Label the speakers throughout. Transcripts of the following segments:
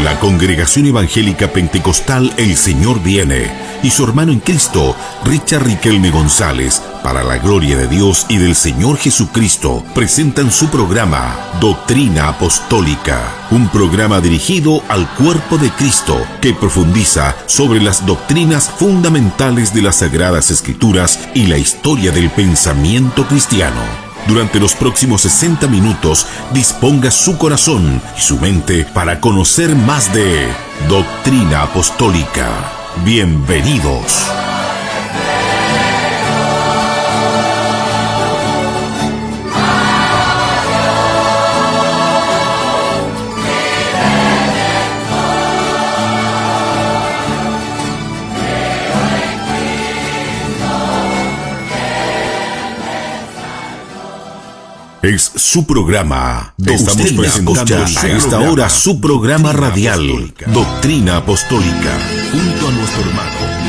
Speaker 1: La Congregación Evangélica Pentecostal El Señor Viene y su hermano en Cristo, Richard Riquelme González, para la gloria de Dios y del Señor Jesucristo, presentan su programa Doctrina Apostólica, un programa dirigido al cuerpo de Cristo que profundiza sobre las doctrinas fundamentales de las Sagradas Escrituras y la historia del pensamiento cristiano. Durante los próximos 60 minutos, disponga su corazón y su mente para conocer más de Doctrina Apostólica. Bienvenidos. Es su programa. Estamos presentando a esta hora su programa radial, Doctrina Apostólica, junto a nuestro hermano.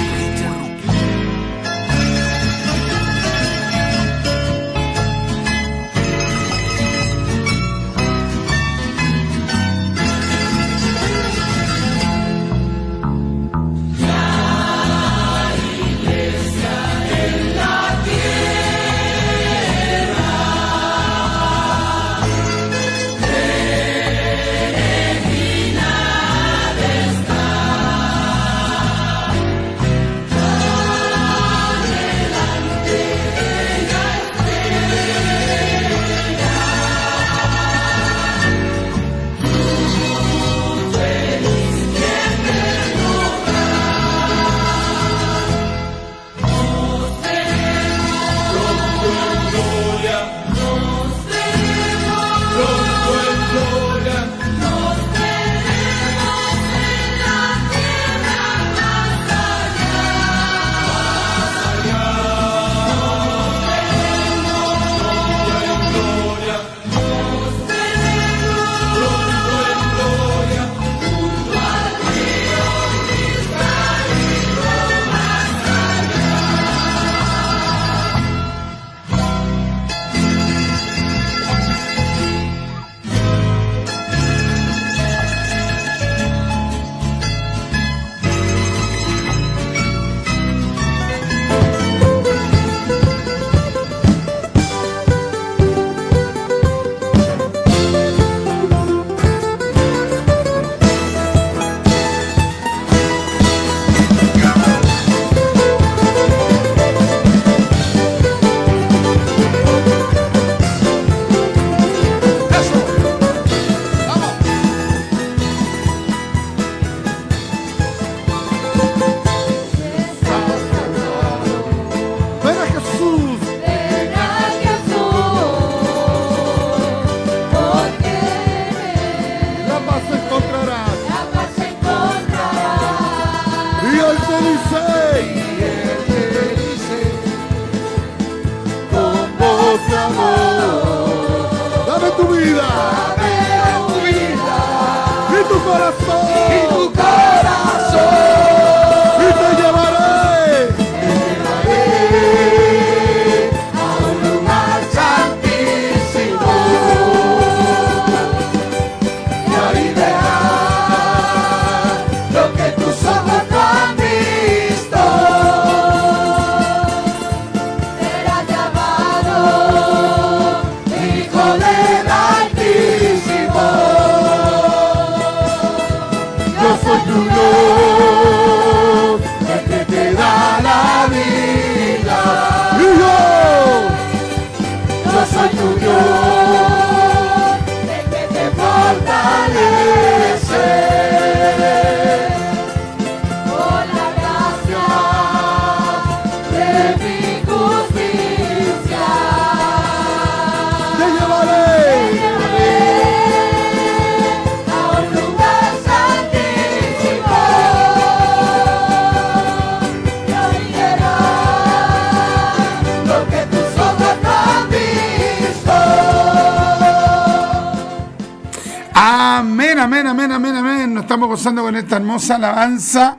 Speaker 2: Amén. Nos estamos gozando con esta hermosa alabanza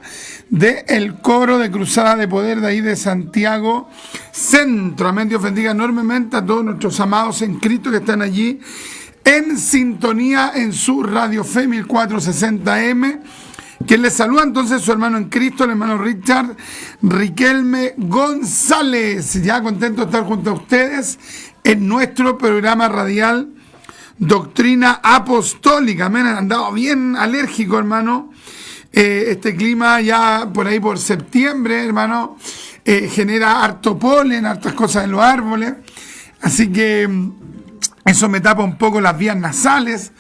Speaker 2: del coro de Cruzada de Poder de ahí de Santiago Centro. Amén. Dios bendiga enormemente a todos nuestros amados en Cristo que están allí en sintonía en su Radio Fe 1460M. Quien les saluda entonces su hermano en Cristo, el hermano Richard Riquelme González. Ya contento de estar junto a ustedes en nuestro programa radial Doctrina Apostólica. Me han andado bien alérgico, hermano. Este clima ya por ahí por septiembre, hermano, genera harto polen, hartas cosas en los árboles. Así que eso me tapa un poco las vías nasales.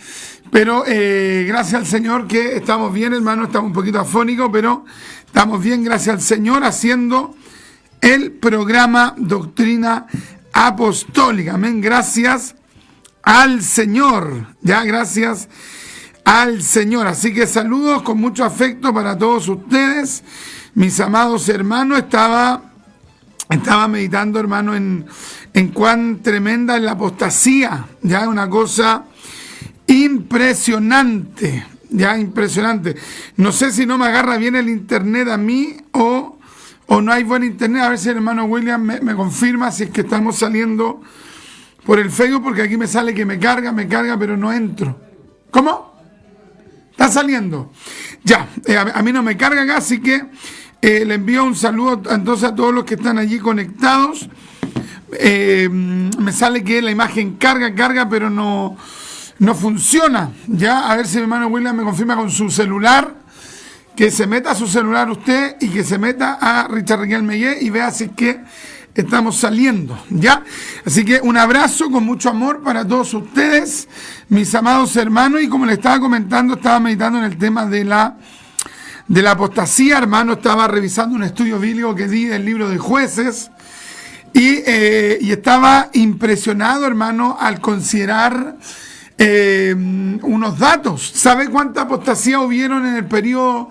Speaker 2: Pero gracias al Señor que estamos bien, hermano, estamos un poquito afónicos, pero estamos bien, gracias al Señor, haciendo el programa Doctrina Apostólica. Amén, gracias al Señor, ya, gracias al Señor. Así que saludos con mucho afecto para todos ustedes, mis amados hermanos. Estaba meditando, hermano, en cuán tremenda es la apostasía, ya, una cosa impresionante, ya, impresionante. No sé si no me agarra bien el internet a mí o no hay buen internet. A ver si el hermano William me confirma si es que estamos saliendo por el Facebook, porque aquí me sale que me carga, pero no entro. ¿Cómo? ¿Está saliendo? Ya, a mí no me carga acá, así que le envío un saludo entonces a todos los que están allí conectados. Me sale que la imagen carga, pero no funciona. Ya, a ver si mi hermano William me confirma con su celular, que se meta a su celular usted y que se meta a Richard Riquelme y vea si es que estamos saliendo, ya. Así que un abrazo con mucho amor para todos ustedes, mis amados hermanos. Y como les estaba comentando, estaba meditando en el tema de la apostasía, hermano. Estaba revisando un estudio bíblico que di del libro de Jueces y estaba impresionado, hermano, al considerar unos datos. ¿Sabe cuánta apostasía hubieron en el periodo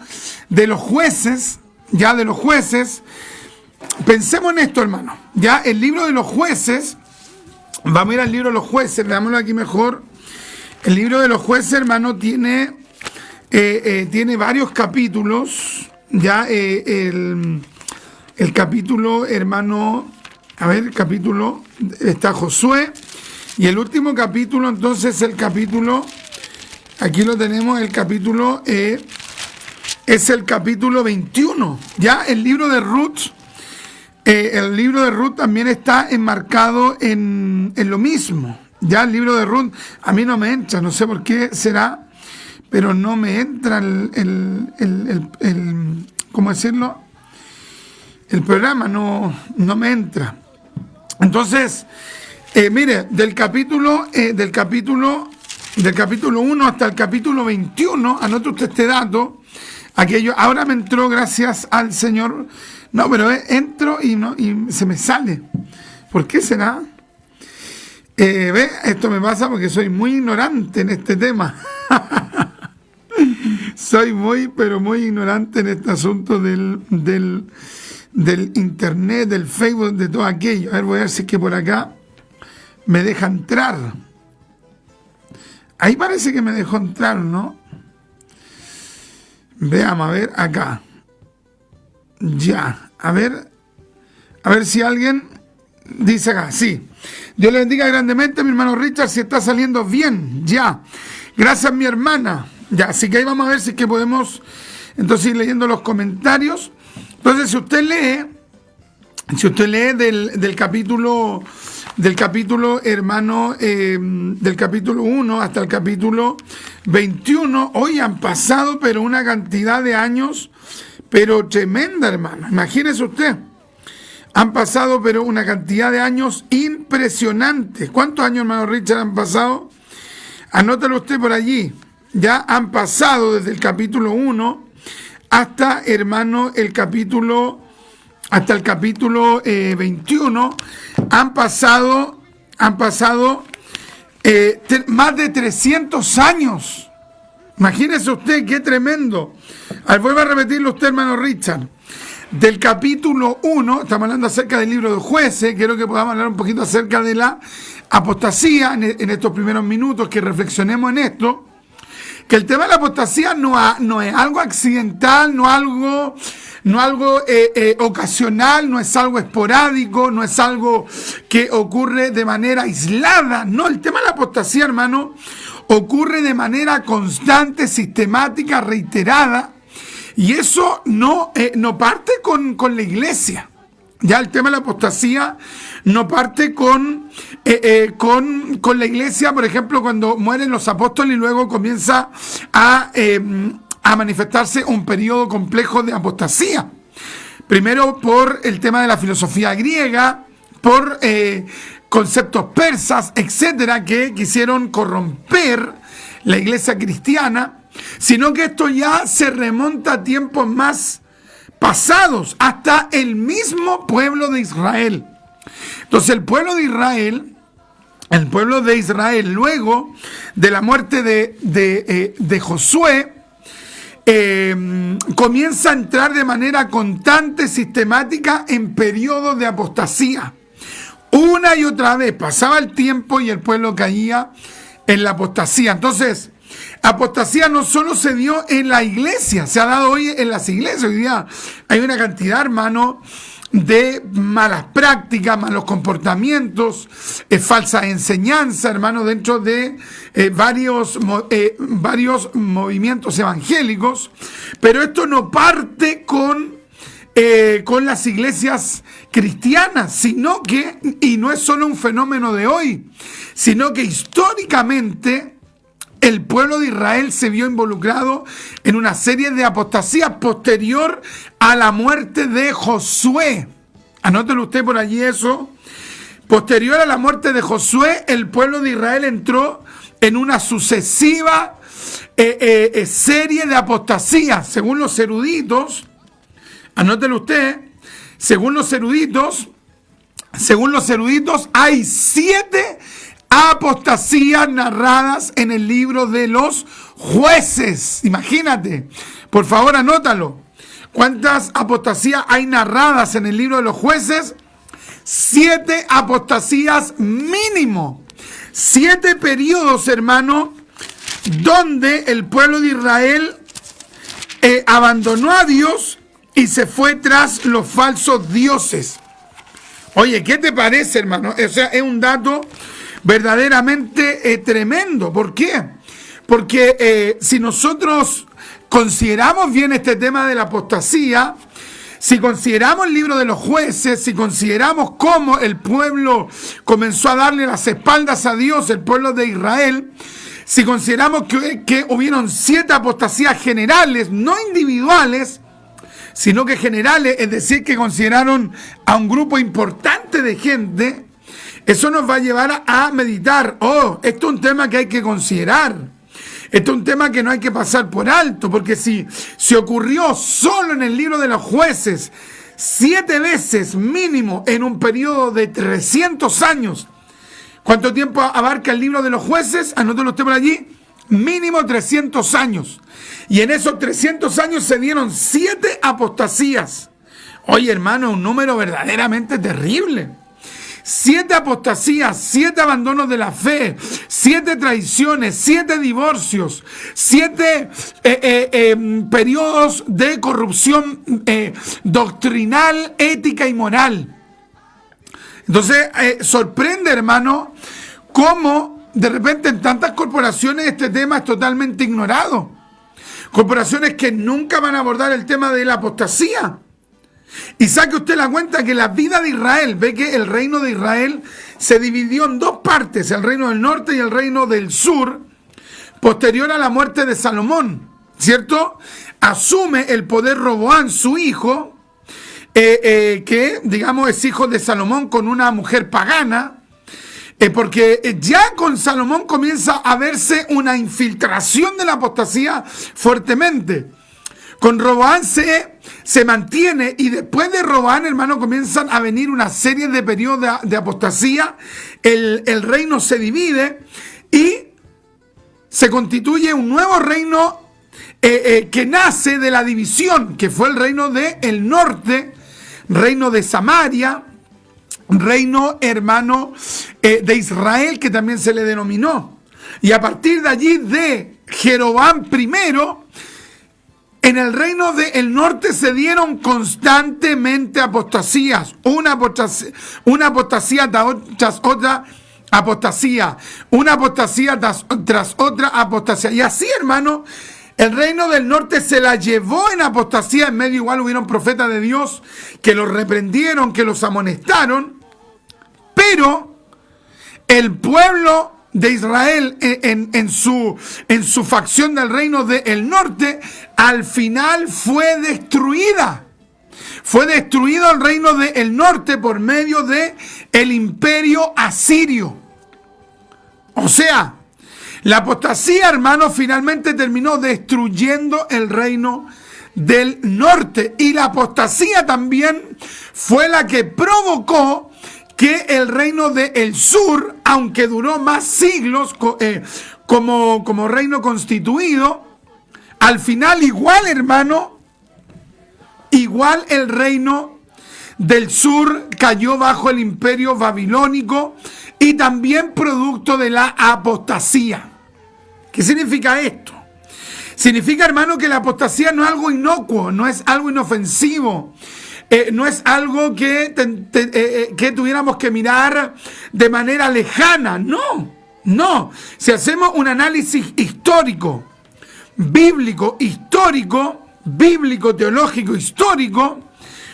Speaker 2: de los jueces? Ya, de los jueces. Pensemos en esto, hermano. Ya, el libro de los jueces, vamos a ir al libro de los jueces, veámoslo aquí mejor. El libro de los jueces, hermano, tiene varios capítulos. Ya, el capítulo, hermano, a ver, el capítulo, está Josué. Y el último capítulo, entonces, el capítulo, aquí lo tenemos, el capítulo, es el capítulo 21. Ya, el libro de Ruth también está enmarcado en lo mismo. Ya, el libro de Ruth, a mí no me entra, no sé por qué será, pero no me entra ¿cómo decirlo? El programa no me entra. Entonces, mire, del capítulo 1 hasta el capítulo 21, anote usted este dato, ahora me entró, gracias al Señor. No, pero entro y se me sale. ¿Por qué será? Esto me pasa porque soy muy ignorante en este tema. Soy muy ignorante en este asunto del internet, del Facebook, de todo aquello. A ver, voy a ver si es que por acá me deja entrar. Ahí parece que me dejó entrar, ¿no? Veamos, a ver, acá. Ya, a ver si alguien dice acá, sí. Dios le bendiga grandemente, mi hermano Richard, si está saliendo bien, ya. Gracias, mi hermana. Ya, así que ahí vamos a ver si es que podemos entonces ir leyendo los comentarios. Entonces, si usted lee del capítulo, hermano, del capítulo 1 hasta el capítulo 21, hoy han pasado, pero una cantidad de años, pero tremenda, hermano. Imagínese usted. Han pasado, pero una cantidad de años impresionantes. ¿Cuántos años, hermano Richard, han pasado? Anótalo usted por allí. Ya han pasado desde el capítulo 1 hasta, hermano, el capítulo 21. Han pasado más de 300 años. Imagínese usted, qué tremendo. Vuelvo a repetirlo usted, hermano Richard. Del capítulo 1, estamos hablando acerca del libro de Jueces, quiero que podamos hablar un poquito acerca de la apostasía en estos primeros minutos, que reflexionemos en esto. que el tema de la apostasía no es algo accidental, no algo ocasional, no es algo esporádico, no es algo que ocurre de manera aislada. No, el tema de la apostasía, hermano, ocurre de manera constante, sistemática, reiterada, y eso no parte con la iglesia. Ya el tema de la apostasía no parte con la iglesia, por ejemplo, cuando mueren los apóstoles y luego comienza a manifestarse un periodo complejo de apostasía. Primero por el tema de la filosofía griega, por conceptos persas, etcétera, que quisieron corromper la iglesia cristiana, sino que esto ya se remonta a tiempos más pasados, hasta el mismo pueblo de Israel. Entonces el pueblo de Israel, luego de la muerte de Josué, comienza a entrar de manera constante, sistemática, en periodos de apostasía. Una y otra vez pasaba el tiempo y el pueblo caía en la apostasía. Entonces, apostasía no solo se dio en la iglesia, se ha dado hoy en las iglesias. Hoy día hay una cantidad, hermano, de malas prácticas, malos comportamientos, falsa enseñanza, hermano, dentro de varios movimientos evangélicos. Pero esto no parte con las iglesias cristianas, sino que, y no es solo un fenómeno de hoy, sino que históricamente el pueblo de Israel se vio involucrado en una serie de apostasías posterior a la muerte de Josué. Anótelo usted por allí eso. Posterior a la muerte de Josué, el pueblo de Israel entró en una sucesiva serie de apostasías. Según los eruditos, anótelo usted, según los eruditos, hay 7 apostasías narradas en el libro de los Jueces. Imagínate, por favor anótalo. ¿Cuántas apostasías hay narradas en el libro de los Jueces? 7 apostasías mínimo. 7 periodos, hermano, donde el pueblo de Israel abandonó a Dios y se fue tras los falsos dioses. Oye, ¿qué te parece, hermano? O sea, es un dato verdaderamente tremendo. ¿Por qué? Porque si nosotros consideramos bien este tema de la apostasía, si consideramos el libro de los Jueces, si consideramos cómo el pueblo comenzó a darle las espaldas a Dios, el pueblo de Israel, si consideramos que hubieron 7 apostasías generales, no individuales, sino que generales, es decir, que consideraron a un grupo importante de gente, eso nos va a llevar a meditar. Esto es un tema que hay que considerar. Esto es un tema que no hay que pasar por alto, porque si ocurrió solo en el libro de los Jueces 7 veces mínimo en un periodo de 300 años, ¿cuánto tiempo abarca el libro de los Jueces? Anótelo usted por allí. Mínimo 300 años. Y en esos 300 años se dieron 7 apostasías. Oye, hermano, un número verdaderamente terrible. 7 apostasías, 7 abandonos de la fe, 7 traiciones, 7 divorcios, 7 periodos de corrupción doctrinal, ética y moral. Entonces, sorprende, hermano, cómo de repente en tantas corporaciones este tema es totalmente ignorado. Corporaciones que nunca van a abordar el tema de la apostasía. Y saque usted la cuenta que la vida de Israel, ve que el reino de Israel se dividió en 2 partes, el reino del norte y el reino del sur, posterior a la muerte de Salomón, ¿cierto? Asume el poder Roboán, su hijo, que digamos es hijo de Salomón con una mujer pagana, porque ya con Salomón comienza a verse una infiltración de la apostasía fuertemente. Con Roboán se mantiene, y después de Roboán, hermano, comienzan a venir una serie de periodos de apostasía. El reino se divide y se constituye un nuevo reino que nace de la división, que fue el reino del norte, reino de Samaria, reino, hermano, de Israel, que también se le denominó. Y a partir de allí, de Jeroboam I, en el reino del norte se dieron constantemente apostasías, una apostasía tras otra apostasía, una apostasía tras otra apostasía. Y así, hermano, el reino del norte se la llevó en apostasía. En medio igual hubieron profetas de Dios que los reprendieron, que los amonestaron, pero el pueblo de Israel en su facción del reino del norte, al final fue destruida. Fue destruido el reino del norte por medio del imperio asirio. O sea, la apostasía, hermano, finalmente terminó destruyendo el reino del norte. Y la apostasía también fue la que provocó que el reino del sur, aunque duró más siglos como reino constituido, al final igual, hermano, igual el reino del sur cayó bajo el imperio babilónico y también producto de la apostasía. ¿Qué significa esto? Significa, hermano, que la apostasía no es algo inocuo, no es algo inofensivo. No es algo que tuviéramos que mirar de manera lejana. No. Si hacemos un análisis histórico, bíblico, teológico, histórico,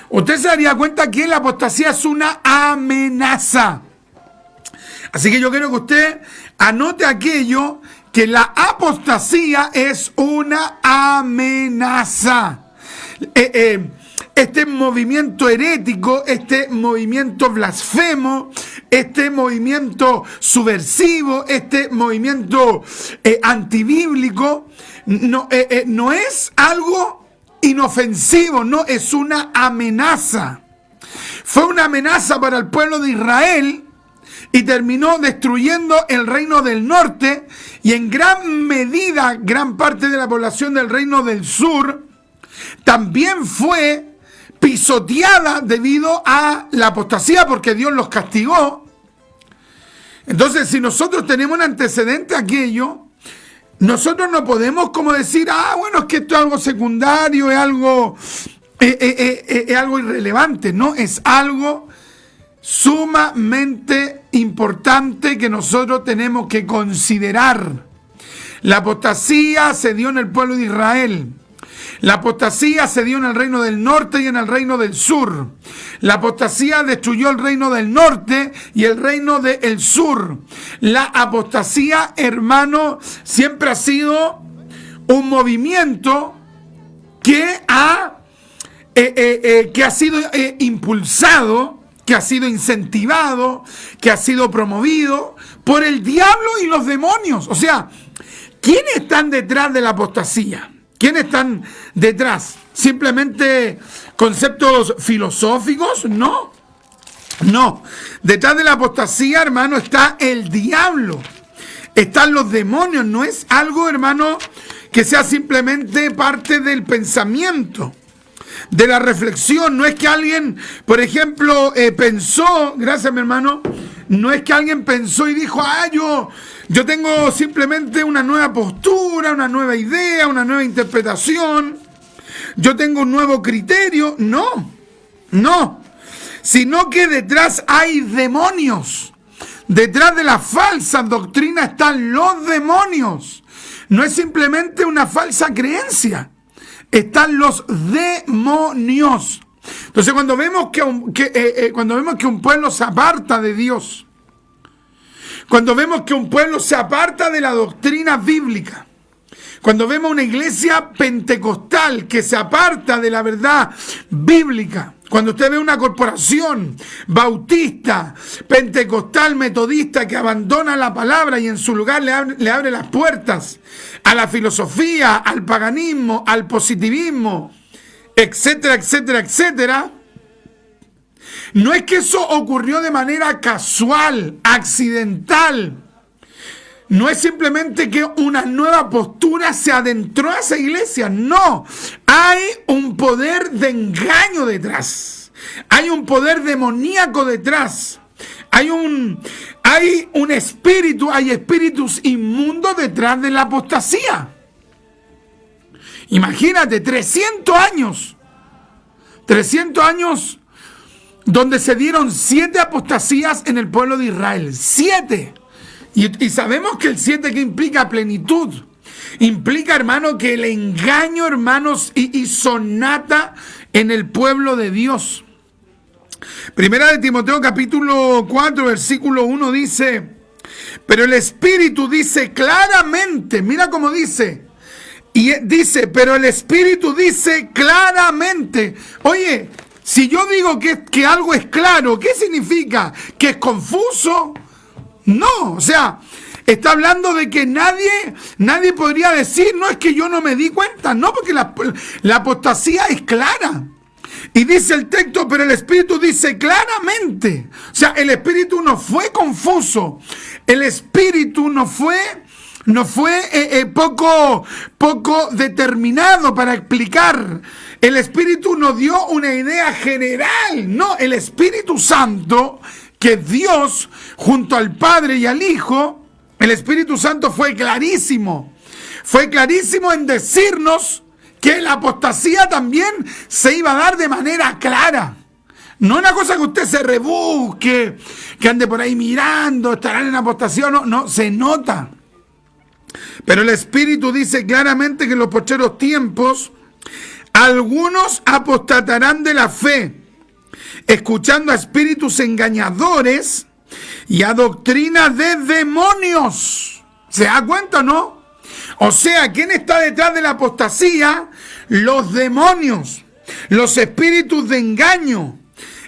Speaker 2: usted se daría cuenta que la apostasía es una amenaza. Así que yo quiero que usted anote aquello, que la apostasía es una amenaza. Este movimiento herético, este movimiento blasfemo, este movimiento subversivo, este movimiento antibíblico, no es algo inofensivo, no, es una amenaza. Fue una amenaza para el pueblo de Israel y terminó destruyendo el reino del norte, y en gran medida, gran parte de la población del reino del sur también fue pisoteada debido a la apostasía, porque Dios los castigó. Entonces, si nosotros tenemos un antecedente a aquello, nosotros no podemos como decir, bueno, es que esto es algo secundario, es algo irrelevante. No, es algo sumamente importante que nosotros tenemos que considerar. La apostasía se dio en el pueblo de Israel. La apostasía se dio en el reino del norte y en el reino del sur. La apostasía destruyó el reino del norte y el reino del sur. La apostasía, hermano, siempre ha sido un movimiento que ha sido impulsado, que ha sido incentivado, que ha sido promovido por el diablo y los demonios. O sea, ¿quiénes están detrás de la apostasía? ¿Quiénes están detrás? ¿Simplemente conceptos filosóficos? No. Detrás de la apostasía, hermano, está el diablo. Están los demonios. No es algo, hermano, que sea simplemente parte del pensamiento, de la reflexión. No es que alguien, por ejemplo, pensó, gracias mi hermano, no es que alguien pensó y dijo, yo tengo simplemente una nueva postura, una nueva idea, una nueva interpretación, yo tengo un nuevo criterio. No, sino que detrás hay demonios. Detrás de la falsa doctrina están los demonios. No es simplemente una falsa creencia, están los demonios. Entonces, cuando vemos que un pueblo se aparta de Dios, cuando vemos que un pueblo se aparta de la doctrina bíblica, cuando vemos una iglesia pentecostal que se aparta de la verdad bíblica, cuando usted ve una corporación bautista, pentecostal, metodista que abandona la palabra y en su lugar le abre las puertas a la filosofía, al paganismo, al positivismo, etcétera, etcétera, etcétera, no es que eso ocurrió de manera casual, accidental. No es simplemente que una nueva postura se adentró a esa iglesia. No, hay un poder de engaño detrás. Hay un poder demoníaco detrás. Hay hay un espíritu, hay espíritus inmundos detrás de la apostasía. Imagínate, 300 años donde se dieron 7 apostasías en el pueblo de Israel. 7. Y sabemos que el 7 que implica plenitud. Implica, hermano, que el engaño, hermanos, hizo nata en el pueblo de Dios. Primera de Timoteo capítulo 4, versículo 1 dice, pero el Espíritu dice claramente, mira cómo dice, y dice, pero el Espíritu dice claramente. Oye, si yo digo que algo es claro, ¿qué significa? ¿Que es confuso? No, o sea, está hablando de que nadie podría decir, no, es que yo no me di cuenta. No, porque la apostasía es clara. Y dice el texto, pero el Espíritu dice claramente. O sea, el Espíritu no fue confuso. El Espíritu no fue poco determinado para explicar. El Espíritu nos dio una idea general. No, el Espíritu Santo, que Dios, junto al Padre y al Hijo, el Espíritu Santo fue clarísimo. Fue clarísimo en decirnos que la apostasía también se iba a dar de manera clara. No una cosa que usted se rebusque, que ande por ahí mirando, estarán en apostasía, no, se nota. Pero el Espíritu dice claramente que en los postreros tiempos algunos apostatarán de la fe, escuchando a espíritus engañadores y a doctrinas de demonios. ¿Se da cuenta o no? O sea, ¿quién está detrás de la apostasía? Los demonios, los espíritus de engaño,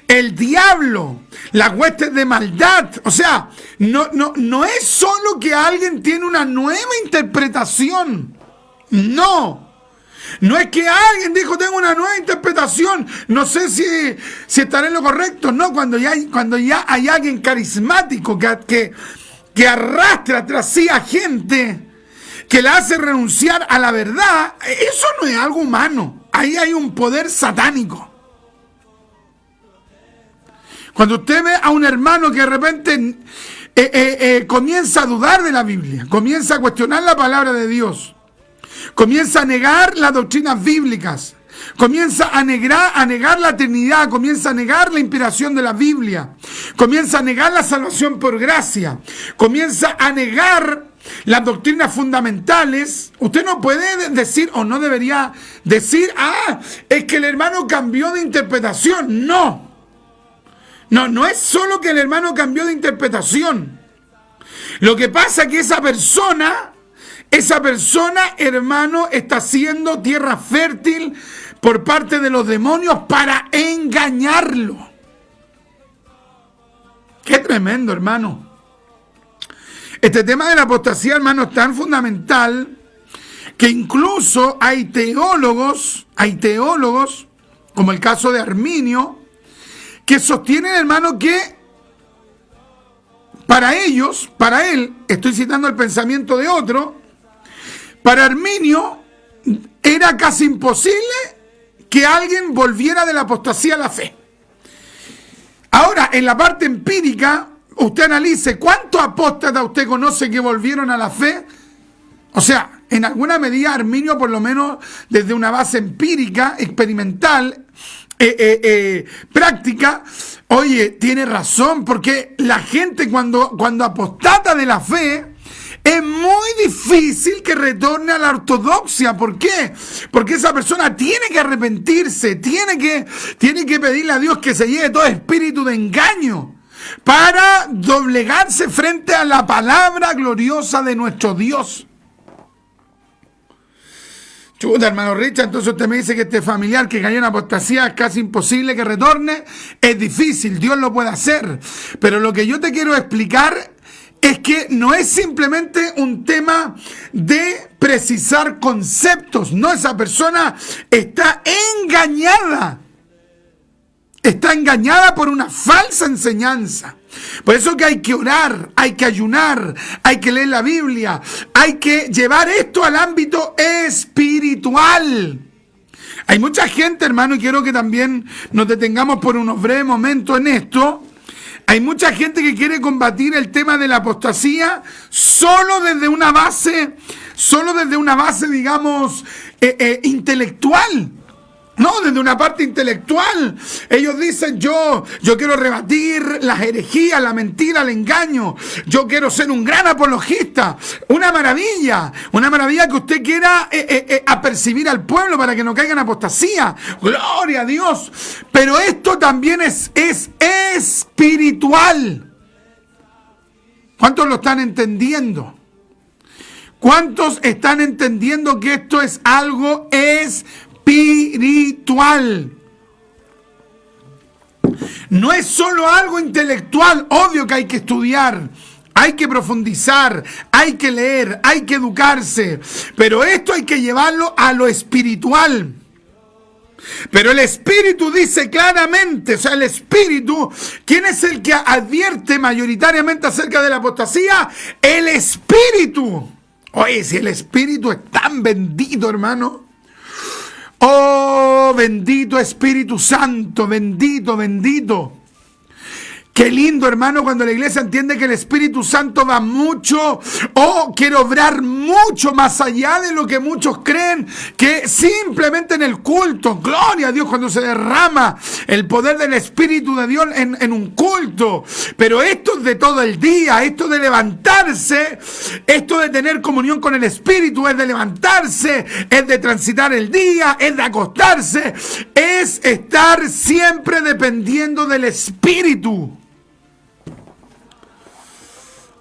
Speaker 2: el diablo, las huestes de maldad. O sea, no es solo que alguien tiene una nueva interpretación. No es que alguien dijo, tengo una nueva interpretación, no sé si estaré en lo correcto. No, cuando ya hay alguien carismático que arrastra tras sí a gente, que la hace renunciar a la verdad, eso no es algo humano. Ahí hay un poder satánico. Cuando usted ve a un hermano que de repente comienza a dudar de la Biblia, comienza a cuestionar la palabra de Dios, comienza a negar las doctrinas bíblicas, comienza a negar la eternidad, comienza a negar la inspiración de la Biblia, comienza a negar la salvación por gracia, comienza a negar las doctrinas fundamentales. Usted no puede decir, o no debería decir, es que el hermano cambió de interpretación. No es solo que el hermano cambió de interpretación. Lo que pasa es que esa persona, hermano, está siendo tierra fértil por parte de los demonios para engañarlo. Qué tremendo, hermano. Este tema de la apostasía, hermano, es tan fundamental que incluso hay teólogos, como el caso de Arminio, que sostienen, hermano, que para él, estoy citando el pensamiento de otro, para Arminio era casi imposible que alguien volviera de la apostasía a la fe. Ahora, en la parte empírica, usted analice cuántos apóstatas usted conoce que volvieron a la fe. O sea, en alguna medida Arminio, por lo menos desde una base empírica, experimental, práctica, oye, tiene razón, porque la gente cuando apostata de la fe, es muy difícil que retorne a la ortodoxia. ¿Por qué? Porque esa persona tiene que arrepentirse, tiene que pedirle a Dios que se lleve todo espíritu de engaño para doblegarse frente a la palabra gloriosa de nuestro Dios. Chuta, hermano Richard, entonces usted me dice que este familiar que cayó en apostasía es casi imposible que retorne. Es difícil, Dios lo puede hacer. Pero lo que yo te quiero explicar es que no es simplemente un tema de precisar conceptos. No, esa persona está engañada. Está engañada por una falsa enseñanza. Por eso que hay que orar, hay que ayunar, hay que leer la Biblia, hay que llevar esto al ámbito espiritual. Hay mucha gente, hermano, y quiero que también nos detengamos por unos breves momentos en esto. Hay mucha gente que quiere combatir el tema de la apostasía solo desde una base, digamos, intelectual. No, desde una parte intelectual. Ellos dicen, yo quiero rebatir las herejías, la mentira, el engaño. Yo quiero ser un gran apologista. Una maravilla que usted quiera apercibir al pueblo para que no caiga en apostasía. Gloria a Dios. Pero esto también es espiritual. ¿Cuántos lo están entendiendo? ¿Cuántos están entendiendo que esto es algo espiritual? No es solo algo intelectual. Obvio que hay que estudiar, hay que profundizar, hay que leer, hay que educarse, pero esto hay que llevarlo a lo espiritual. Pero el Espíritu dice claramente, o sea, el Espíritu, ¿quién es el que advierte mayoritariamente acerca de la apostasía? El Espíritu. Oye, si el Espíritu es tan bendito, hermano. Oh, bendito Espíritu Santo, bendito, bendito. Qué lindo, hermano, cuando la iglesia entiende que el Espíritu Santo va mucho, quiere obrar mucho más allá de lo que muchos creen, que simplemente en el culto. Gloria a Dios cuando se derrama el poder del Espíritu de Dios en un culto. Pero esto es de todo el día, esto de levantarse, esto de tener comunión con el Espíritu, es de levantarse, es de transitar el día, es de acostarse, es estar siempre dependiendo del Espíritu.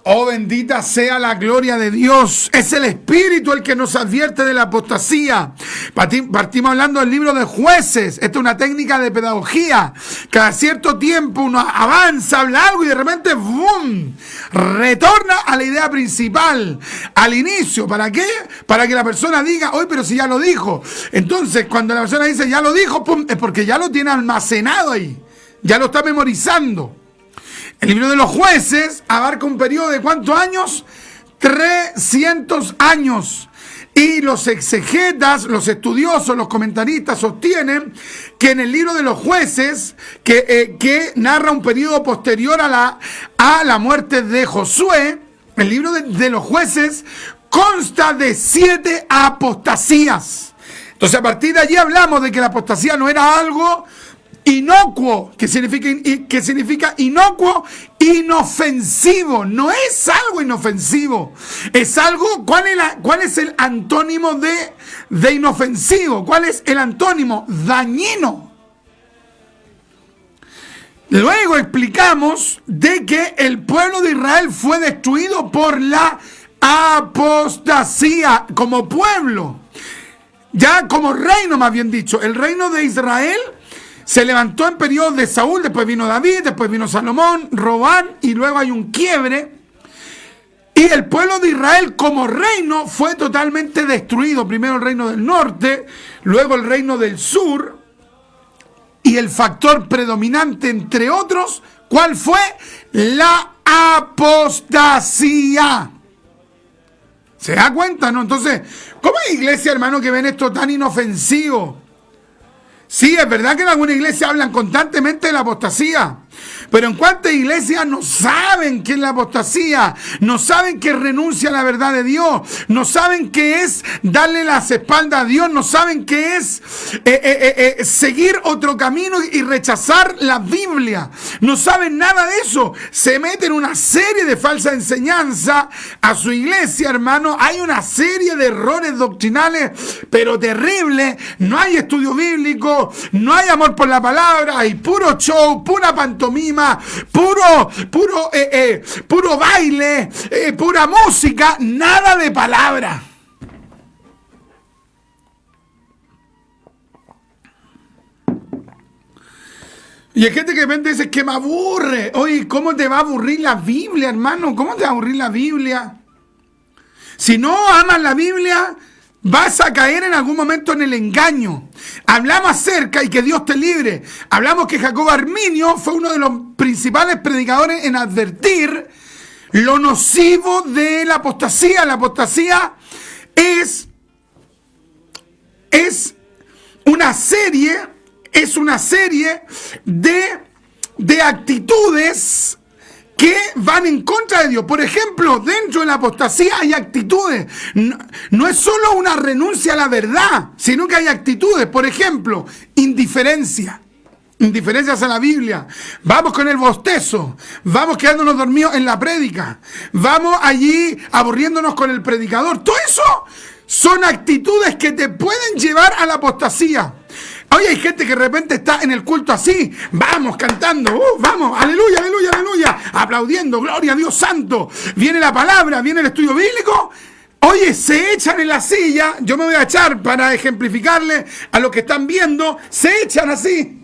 Speaker 2: Oh, bendita sea la gloria de Dios. Es el Espíritu el que nos advierte de la apostasía. Partimos hablando del libro de Jueces. Esta es una técnica de pedagogía. Cada cierto tiempo uno avanza, habla algo y de repente ¡bum! Retorna a la idea principal, al inicio. ¿Para qué? Para que la persona diga, oye, pero si ya lo dijo. Entonces, cuando la persona dice ya lo dijo, ¡pum!, es porque ya lo tiene almacenado ahí. Ya lo está memorizando. El libro de los Jueces abarca un periodo de ¿cuántos años? 300 años. Y los exegetas, los estudiosos, los comentaristas sostienen que en el libro de los Jueces, que narra un periodo posterior a la muerte de Josué, el libro de los Jueces consta de 7 apostasías. Entonces, a partir de allí hablamos de que la apostasía no era algo inocuo, que significa inocuo, inofensivo. No es algo inofensivo. Es algo, ¿cuál es el antónimo de inofensivo? ¿Cuál es el antónimo? Dañino. Luego explicamos de que el pueblo de Israel fue destruido por la apostasía como pueblo. Ya como reino, más bien dicho. El reino de Israel se levantó en periodos de Saúl, después vino David, después vino Salomón, Robán, y luego hay un quiebre. Y el pueblo de Israel como reino fue totalmente destruido. Primero el reino del norte, luego el reino del sur. Y el factor predominante, entre otros, ¿cuál fue? La apostasía. ¿Se da cuenta, no? Entonces, ¿cómo hay iglesia, hermano, que ven esto tan inofensivo? Sí, es verdad que en alguna iglesia hablan constantemente de la apostasía, pero en cuántas iglesias no saben qué es la apostasía, no saben que renuncia a la verdad de Dios, no saben qué es darle las espaldas a Dios, no saben qué es seguir otro camino y rechazar la Biblia, no saben nada de eso, se meten una serie de falsas enseñanzas a su iglesia, hermano. Hay una serie de errores doctrinales, pero terribles. No hay estudio bíblico, no hay amor por la palabra, hay puro show, pura pantomima, puro baile, pura música, nada de palabra. Y hay gente que de repente dice que me aburre. Oye, ¿cómo te va a aburrir la Biblia, hermano? ¿Cómo te va a aburrir la Biblia? Si no amas la Biblia, vas a caer en algún momento en el engaño. Hablamos acerca, y que Dios te libre, hablamos que Jacobo Arminio fue uno de los principales predicadores en advertir lo nocivo de la apostasía. La apostasía es una serie de de actitudes que van en contra de Dios. Por ejemplo, dentro de la apostasía hay actitudes. No es solo una renuncia a la verdad, sino que hay actitudes. Por ejemplo, indiferencia. Indiferencia hacia la Biblia. Vamos con el bostezo. Vamos quedándonos dormidos en la prédica. Vamos allí aburriéndonos con el predicador. Todo eso son actitudes que te pueden llevar a la apostasía. Hoy hay gente que de repente está en el culto así, vamos cantando, vamos, aleluya, aleluya, aleluya, aplaudiendo, gloria a Dios santo. Viene la palabra, viene el estudio bíblico. Oye, se echan en la silla, yo me voy a echar para ejemplificarle a los que están viendo, se echan así.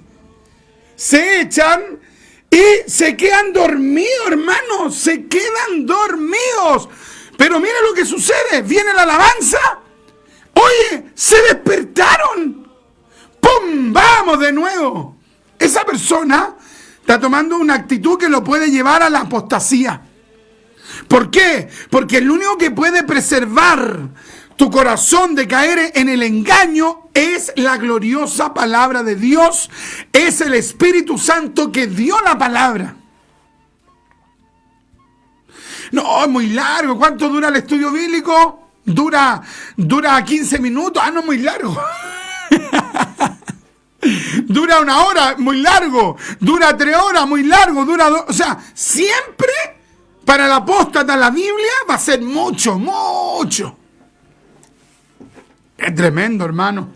Speaker 2: Se echan y se quedan dormidos, hermanos, se quedan dormidos. Pero mira lo que sucede, viene la alabanza, oye, se despertaron. ¡Pum! ¡Vamos de nuevo! Esa persona está tomando una actitud que lo puede llevar a la apostasía. ¿Por qué? Porque el único que puede preservar tu corazón de caer en el engaño es la gloriosa palabra de Dios, es el Espíritu Santo que dio la palabra. No, es muy largo. ¿Cuánto dura el estudio bíblico? Dura 15 minutos. Ah, no, muy largo. Dura 1 hora, muy largo. Dura 3 horas, muy largo. Dura 2. O sea, siempre para el apóstata la Biblia va a ser mucho, mucho. Es tremendo, hermano.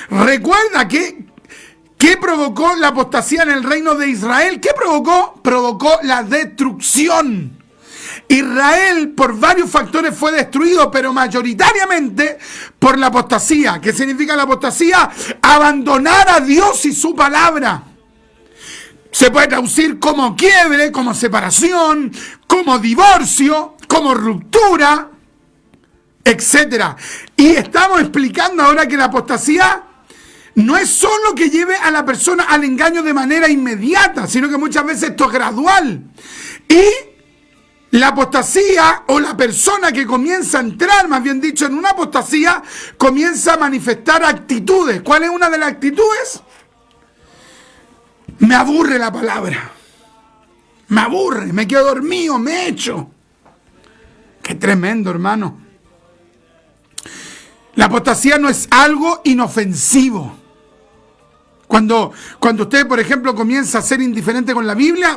Speaker 2: Recuerda que ¿qué provocó la apostasía en el reino de Israel? ¿Qué provocó? Provocó la destrucción. Israel por varios factores fue destruido, pero mayoritariamente por la apostasía. ¿Qué significa la apostasía? Abandonar a Dios y su palabra. Se puede traducir como quiebre, como separación, como divorcio, como ruptura, etc. Y estamos explicando ahora que la apostasía no es solo que lleve a la persona al engaño de manera inmediata, sino que muchas veces esto es gradual. Y la apostasía, o la persona que comienza a entrar, más bien dicho, en una apostasía, comienza a manifestar actitudes. ¿Cuál es una de las actitudes? Me aburre la palabra. Me aburre, me quedo dormido, me echo. Qué tremendo, hermano. La apostasía no es algo inofensivo. Cuando usted, por ejemplo, comienza a ser indiferente con la Biblia,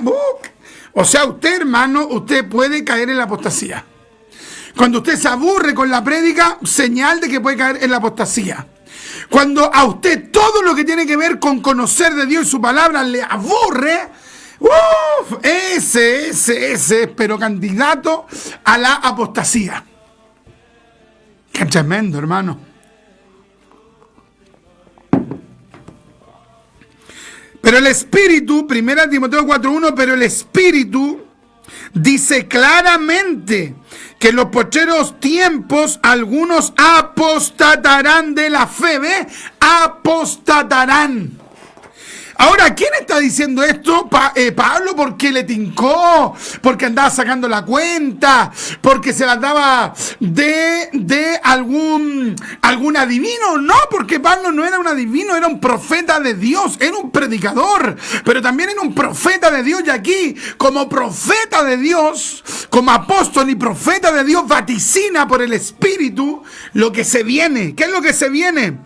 Speaker 2: o sea, usted, hermano, usted puede caer en la apostasía. Cuando usted se aburre con la prédica, señal de que puede caer en la apostasía. Cuando a usted todo lo que tiene que ver con conocer de Dios y su palabra le aburre, ese es, pero candidato a la apostasía. Qué tremendo, hermano. Pero el Espíritu, 1 Timoteo 4:1, pero el Espíritu dice claramente que en los postreros tiempos algunos apostatarán de la fe. ¿Ve? Apostatarán. Ahora, ¿quién está diciendo esto? Pablo, porque le tincó, porque andaba sacando la cuenta, porque se la daba de algún adivino. No, porque Pablo no era un adivino, era un profeta de Dios, era un predicador, pero también era un profeta de Dios. Y aquí, como profeta de Dios, como apóstol y profeta de Dios, vaticina por el Espíritu lo que se viene. ¿Qué es lo que se viene?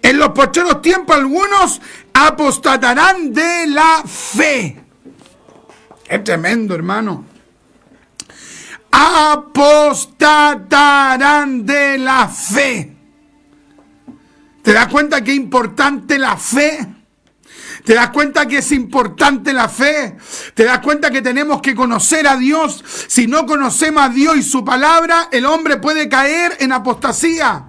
Speaker 2: En los postreros tiempos algunos apostatarán de la fe. Es tremendo, hermano. Apostatarán de la fe. ¿Te das cuenta que es importante la fe? ¿Te das cuenta que es importante la fe? ¿Te das cuenta que tenemos que conocer a Dios? Si no conocemos a Dios y su palabra, el hombre puede caer en apostasía.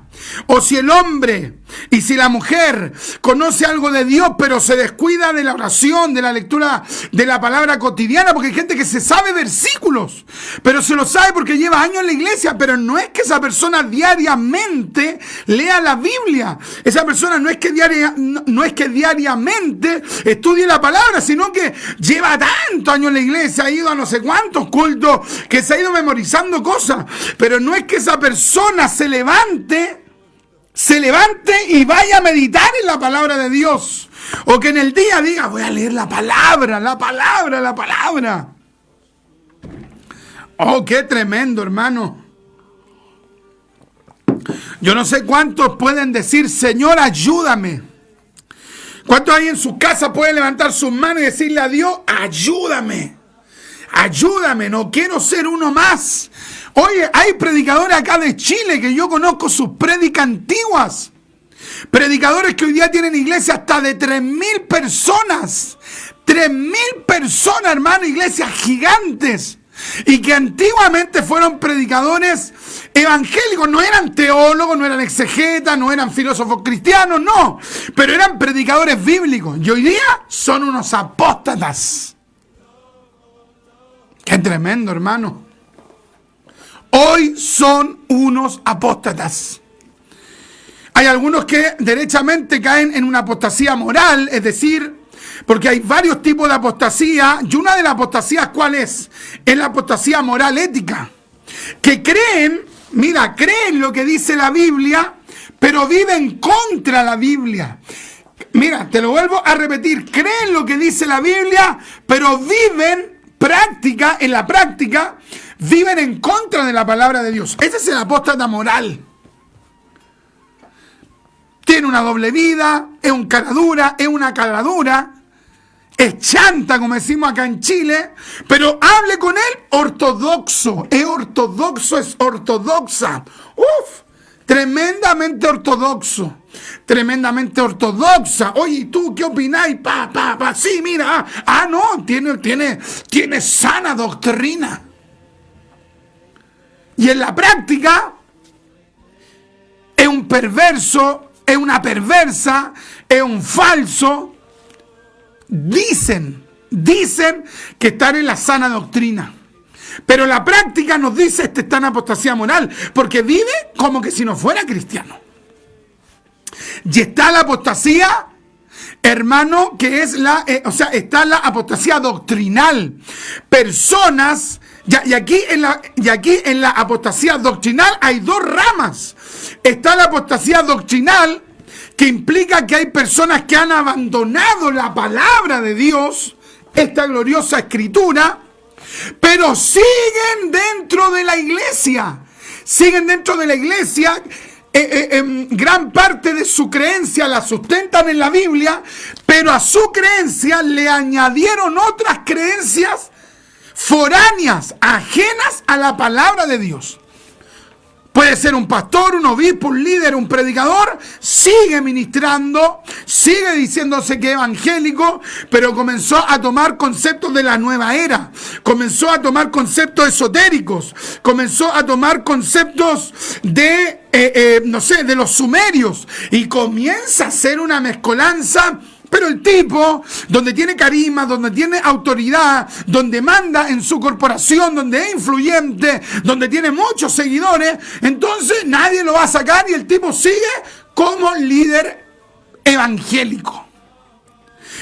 Speaker 2: O si el hombre y si la mujer conoce algo de Dios, pero se descuida de la oración, de la lectura de la palabra cotidiana, porque hay gente que se sabe versículos, pero se lo sabe porque lleva años en la iglesia, pero no es que esa persona diariamente lea la Biblia. Esa persona no es que diariamente estudie la palabra, sino que lleva tantos años en la iglesia, ha ido a no sé cuántos cultos, que se ha ido memorizando cosas, pero no es que esa persona se levante y vaya a meditar en la palabra de Dios. O que en el día diga, voy a leer la palabra, la palabra, la palabra. Oh, qué tremendo, hermano. Yo no sé cuántos pueden decir, Señor, ayúdame. ¿Cuántos ahí en su casa pueden levantar sus manos y decirle a Dios, ayúdame? Ayúdame, no quiero ser uno más. Oye, hay predicadores acá de Chile que yo conozco sus prédicas antiguas. Predicadores que hoy día tienen iglesias hasta de 3.000 personas. 3.000 personas, hermano, iglesias gigantes. Y que antiguamente fueron predicadores evangélicos. No eran teólogos, no eran exegetas, no eran filósofos cristianos, no. Pero eran predicadores bíblicos. Y hoy día son unos apóstatas. Qué tremendo, hermano. Hoy son unos apóstatas. Hay algunos que derechamente caen en una apostasía moral, es decir, porque hay varios tipos de apostasía, y una de las apostasías, ¿cuál es? Es la apostasía moral ética, que creen lo que dice la Biblia, pero viven contra la Biblia. Mira, te lo vuelvo a repetir, creen lo que dice la Biblia, pero viven en la práctica, viven en contra de la palabra de Dios. Ese es el apóstata moral. Tiene una doble vida, es un cara dura, es una cara dura, es chanta, como decimos acá en Chile, pero hable con él ortodoxo, es ortodoxo, es ortodoxa. Uf, tremendamente ortodoxo, tremendamente ortodoxa. Oye, ¿tú qué opináis? Sí, mira, no, tiene sana doctrina. Y en la práctica es un perverso, es una perversa, es un falso. Dicen que están en la sana doctrina. Pero la práctica nos dice que está en apostasía moral, porque vive como que si no fuera cristiano. Y está la apostasía, hermano, que es está la apostasía doctrinal. Personas, y aquí en la apostasía doctrinal hay dos ramas. Está la apostasía doctrinal, que implica que hay personas que han abandonado la palabra de Dios, esta gloriosa escritura, pero siguen dentro de la iglesia. Siguen dentro de la iglesia. Gran parte de su creencia la sustentan en la Biblia, pero a su creencia le añadieron otras creencias foráneas, ajenas a la palabra de Dios. Puede ser un pastor, un obispo, un líder, un predicador, sigue ministrando, sigue diciéndose que es evangélico, pero comenzó a tomar conceptos de la nueva era, comenzó a tomar conceptos esotéricos, comenzó a tomar conceptos de, de los sumerios, y comienza a hacer una mezcolanza. Pero el tipo, donde tiene carisma, donde tiene autoridad, donde manda en su corporación, donde es influyente, donde tiene muchos seguidores, entonces nadie lo va a sacar y el tipo sigue como líder evangélico.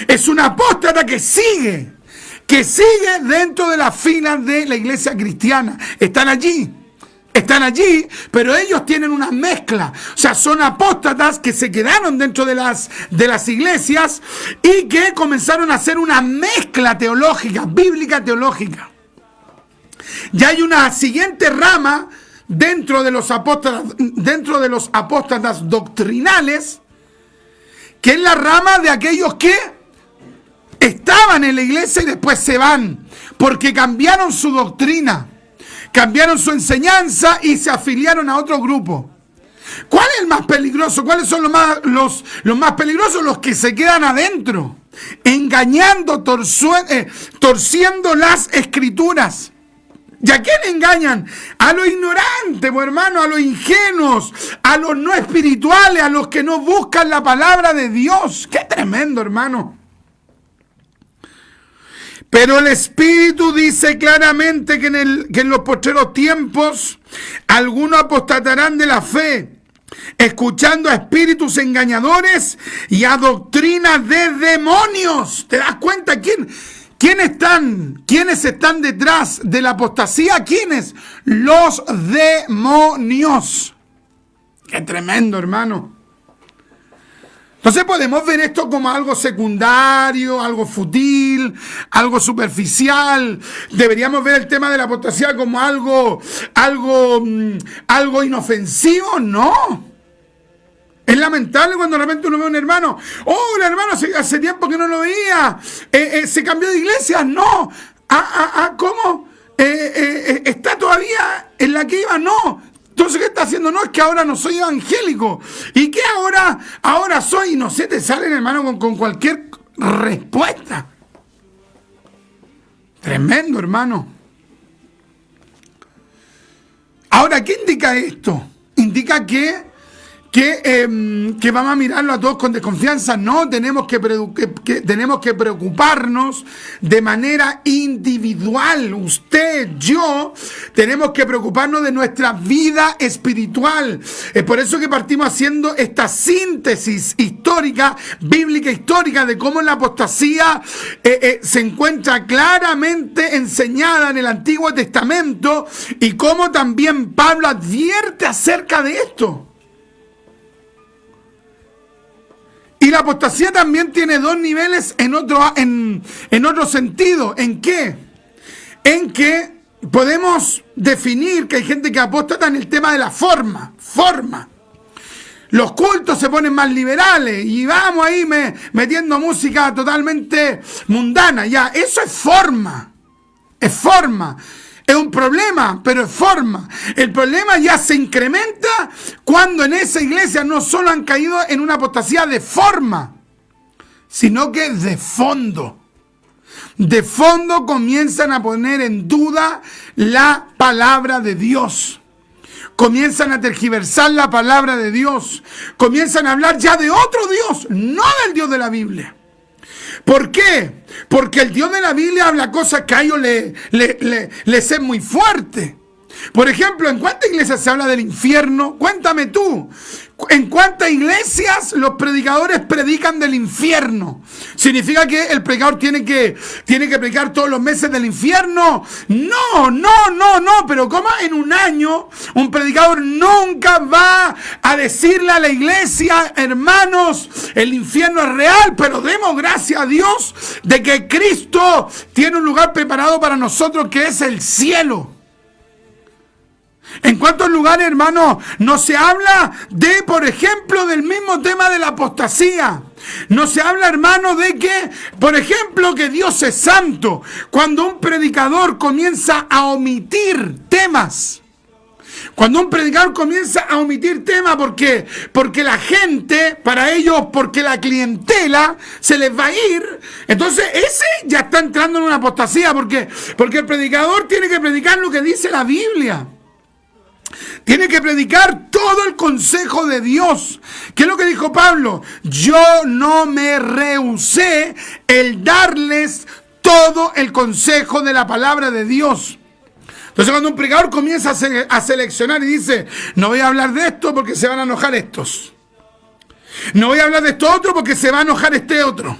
Speaker 2: Es un apóstata que sigue dentro de las filas de la iglesia cristiana. Están allí, pero ellos tienen una mezcla. O sea, son apóstatas que se quedaron dentro de las iglesias y que comenzaron a hacer una mezcla teológica, bíblica teológica. Y hay una siguiente rama dentro de los apóstatas doctrinales, que es la rama de aquellos que estaban en la iglesia y después se van, porque cambiaron su doctrina. Cambiaron su enseñanza y se afiliaron a otro grupo. ¿Cuál es el más peligroso? ¿Cuáles son los más peligrosos? Los que se quedan adentro, engañando, torciendo las escrituras. ¿Y a quién engañan? A los ignorantes, pues, hermano, a los ingenuos, a los no espirituales, a los que no buscan la palabra de Dios. ¡Qué tremendo, hermano! Pero el Espíritu dice claramente que en los postreros tiempos algunos apostatarán de la fe, escuchando a espíritus engañadores y a doctrinas de demonios. ¿Te das cuenta quiénes están detrás de la apostasía? ¿Quiénes? Los demonios. ¡Qué tremendo, hermano! Entonces podemos ver esto como algo secundario, algo fútil, algo superficial. Deberíamos ver el tema de la apostasía como algo inofensivo, ¿no? Es lamentable cuando de repente uno ve a un hermano, el hermano hace tiempo que no lo veía, se cambió de iglesia, no. ¿Cómo? ¿Está todavía en la que iba? No. Entonces, ¿qué está haciendo? No, es que ahora no soy evangélico. ¿Y qué ahora soy? No sé, te salen, hermano, con cualquier respuesta. Tremendo, hermano. Ahora, ¿qué indica esto? Indica que vamos a mirarlo a todos con desconfianza. No, tenemos que preocuparnos de manera individual. Usted, yo, tenemos que preocuparnos de nuestra vida espiritual. Es por eso que partimos haciendo esta síntesis histórica, bíblica histórica, de cómo la apostasía se encuentra claramente enseñada en el Antiguo Testamento y cómo también Pablo advierte acerca de esto. Y la apostasía también tiene dos niveles en otro sentido. ¿En qué? En que podemos definir que hay gente que apóstata en el tema de la forma. Los cultos se ponen más liberales y vamos ahí metiendo música totalmente mundana. Ya, eso es forma. Es forma. Es un problema, pero es forma. El problema ya se incrementa cuando en esa iglesia no solo han caído en una apostasía de forma, sino que de fondo. De fondo comienzan a poner en duda la palabra de Dios. Comienzan a tergiversar la palabra de Dios. Comienzan a hablar ya de otro Dios, no del Dios de la Biblia. ¿Por qué? Porque el Dios de la Biblia habla cosas que a ellos les es muy fuerte. Por ejemplo, ¿en cuántas iglesias se habla del infierno? Cuéntame tú. ¿En cuántas iglesias los predicadores predican del infierno? ¿Significa que el predicador tiene que predicar todos los meses del infierno? No. Pero ¿cómo en un año un predicador nunca va a decirle a la iglesia, hermanos, el infierno es real, pero demos gracias a Dios de que Cristo tiene un lugar preparado para nosotros que es el cielo? ¿En cuántos lugares, hermano, no se habla de, por ejemplo, del mismo tema de la apostasía? No se habla, hermano, de que, por ejemplo, que Dios es santo. Cuando un predicador comienza a omitir temas. Cuando un predicador comienza a omitir temas porque la gente, para ellos, porque la clientela se les va a ir, entonces ese ya está entrando en una apostasía porque el predicador tiene que predicar lo que dice la Biblia. Tiene que predicar todo el consejo de Dios. ¿Qué es lo que dijo Pablo? Yo no me rehusé el darles todo el consejo de la palabra de Dios. Entonces cuando un predicador comienza a seleccionar y dice, no voy a hablar de esto porque se van a enojar estos. No voy a hablar de esto otro porque se va a enojar este otro.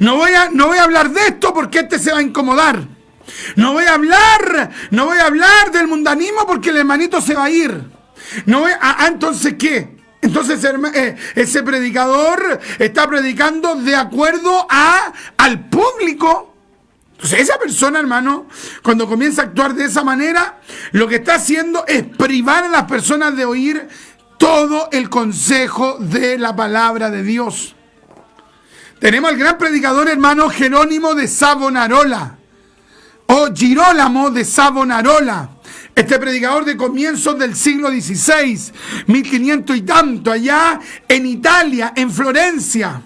Speaker 2: No voy a hablar de esto porque este se va a incomodar. No voy a hablar del mundanismo porque el hermanito se va a ir. Entonces, ¿qué? Entonces ese predicador está predicando de acuerdo al público. Entonces esa persona, hermano, cuando comienza a actuar de esa manera, lo que está haciendo es privar a las personas de oír todo el consejo de la palabra de Dios. Tenemos al gran predicador, hermano, Jerónimo de Savonarola, o Girolamo de Savonarola. Este predicador de comienzos del siglo XVI, 1500 y tanto, allá en Italia, en Florencia.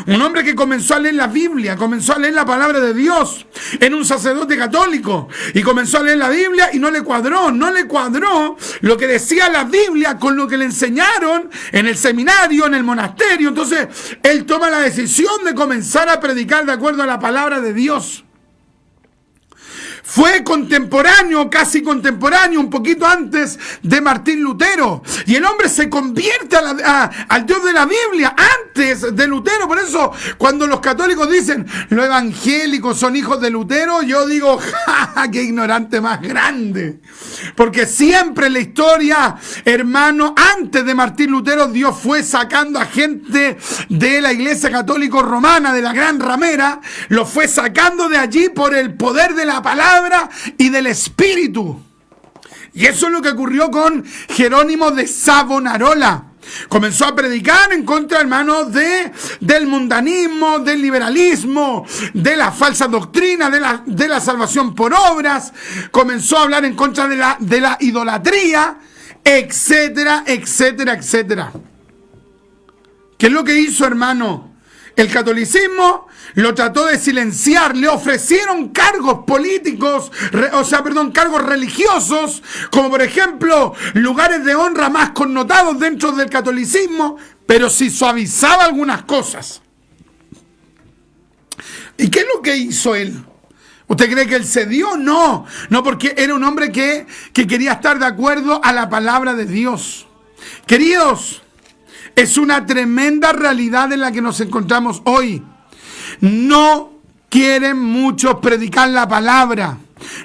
Speaker 2: Un hombre que comenzó a leer la Biblia, comenzó a leer la palabra de Dios. Era un sacerdote católico y comenzó a leer la Biblia y no le cuadró lo que decía la Biblia con lo que le enseñaron en el seminario, en el monasterio. Entonces, él toma la decisión de comenzar a predicar de acuerdo a la palabra de Dios. fue contemporáneo, casi contemporáneo, un poquito antes de Martín Lutero. Y el hombre se convierte al Dios de la Biblia antes de Lutero. Por eso, cuando los católicos dicen los evangélicos son hijos de Lutero, yo digo, ¡ja, qué ignorante más grande! Porque siempre en la historia, hermano, antes de Martín Lutero, Dios fue sacando a gente de la Iglesia Católica Romana, de la Gran Ramera, lo fue sacando de allí por el poder de la palabra y del Espíritu. Y eso es lo que ocurrió con Jerónimo de Savonarola. Comenzó a predicar en contra, hermanos, del mundanismo, del liberalismo, de la falsa doctrina, de la salvación por obras. Comenzó a hablar en contra de la idolatría, etcétera, etcétera, etcétera. ¿Qué es lo que hizo, hermano? El catolicismo lo trató de silenciar, le ofrecieron cargos políticos, cargos religiosos, como por ejemplo lugares de honra más connotados dentro del catolicismo, pero sí suavizaba algunas cosas. ¿Y qué es lo que hizo él? ¿Usted cree que él cedió? No, porque era un hombre que quería estar de acuerdo a la palabra de Dios. Queridos, es una tremenda realidad en la que nos encontramos hoy. No quieren muchos predicar la palabra.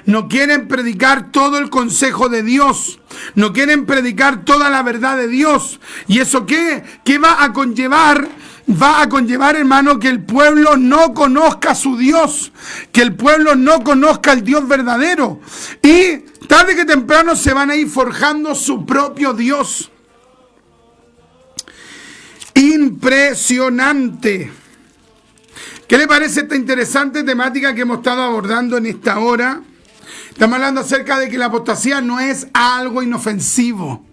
Speaker 2: No quieren predicar todo el consejo de Dios. No quieren predicar toda la verdad de Dios. ¿Y eso qué? ¿Qué va a conllevar? Va a conllevar, hermano, que el pueblo no conozca a su Dios. Que el pueblo no conozca al Dios verdadero. Y tarde que temprano se van a ir forjando su propio Dios. Impresionante. ¿Qué le parece esta interesante temática que hemos estado abordando en esta hora? Estamos hablando acerca de que la apostasía no es algo inofensivo.